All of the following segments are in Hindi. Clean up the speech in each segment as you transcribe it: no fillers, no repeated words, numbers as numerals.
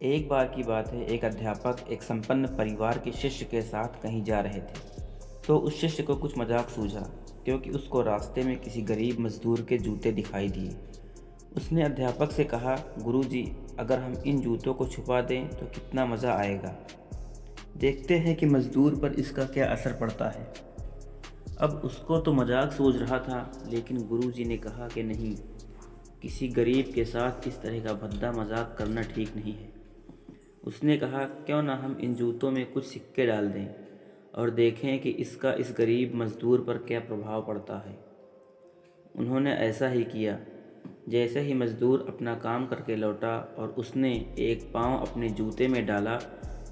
एक बार की बात है, एक अध्यापक एक संपन्न परिवार के शिष्य के साथ कहीं जा रहे थे। तो उस शिष्य को कुछ मजाक सूझा, क्योंकि उसको रास्ते में किसी गरीब मजदूर के जूते दिखाई दिए। उसने अध्यापक से कहा, गुरुजी, अगर हम इन जूतों को छुपा दें तो कितना मज़ा आएगा। देखते हैं कि मजदूर पर इसका क्या असर पड़ता है। अब उसको तो मजाक सूझ रहा था, लेकिन गुरुजी ने कहा कि नहीं, किसी गरीब के साथ इस तरह का भद्दा मजाक करना ठीक नहीं है। उसने कहा, क्यों ना हम इन जूतों में कुछ सिक्के डाल दें और देखें कि इसका इस गरीब मजदूर पर क्या प्रभाव पड़ता है। उन्होंने ऐसा ही किया। जैसे ही मजदूर अपना काम करके लौटा और उसने एक पाँव अपने जूते में डाला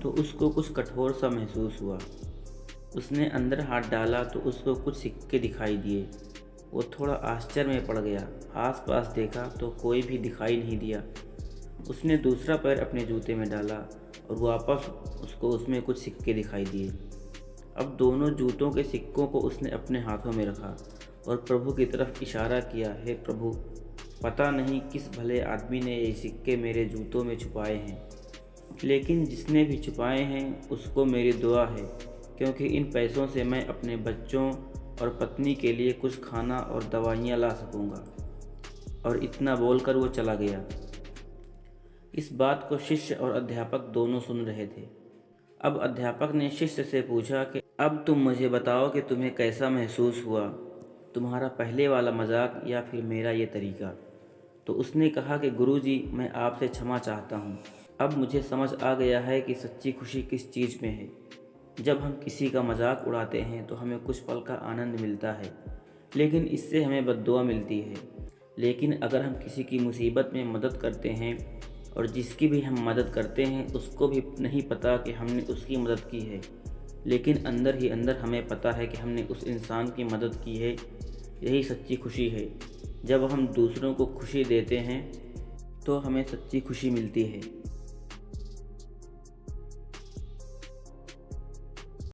तो उसको कुछ कठोर सा महसूस हुआ। उसने अंदर हाथ डाला तो उसको कुछ सिक्के दिखाई दिए। वो थोड़ा आश्चर्य में पड़ गया। आसपास देखा तो कोई भी दिखाई नहीं दिया। उसने दूसरा पैर अपने जूते में डाला और वापस उसको उसमें कुछ सिक्के दिखाई दिए। अब दोनों जूतों के सिक्कों को उसने अपने हाथों में रखा और प्रभु की तरफ इशारा किया, हे प्रभु, पता नहीं किस भले आदमी ने ये सिक्के मेरे जूतों में छुपाए हैं, लेकिन जिसने भी छुपाए हैं उसको मेरी दुआ है, क्योंकि इन पैसों से मैं अपने बच्चों और पत्नी के लिए कुछ खाना और दवाइयाँ ला सकूँगा। और इतना बोलकर वो चला गया। इस बात को शिष्य और अध्यापक दोनों सुन रहे थे। अब अध्यापक ने शिष्य से पूछा कि अब तुम मुझे बताओ कि तुम्हें कैसा महसूस हुआ, तुम्हारा पहले वाला मजाक या फिर मेरा ये तरीका। तो उसने कहा कि गुरुजी, मैं आपसे क्षमा चाहता हूँ। अब मुझे समझ आ गया है कि सच्ची खुशी किस चीज़ में है। जब हम किसी का मजाक उड़ाते हैं तो हमें कुछ पल का आनंद मिलता है, लेकिन इससे हमें बद्दुआ मिलती है। लेकिन अगर हम किसी की मुसीबत में मदद करते हैं और जिसकी भी हम मदद करते हैं उसको भी नहीं पता कि हमने उसकी मदद की है, लेकिन अंदर ही अंदर हमें पता है कि हमने उस इंसान की मदद की है, यही सच्ची खुशी है। जब हम दूसरों को खुशी देते हैं तो हमें सच्ची खुशी मिलती है।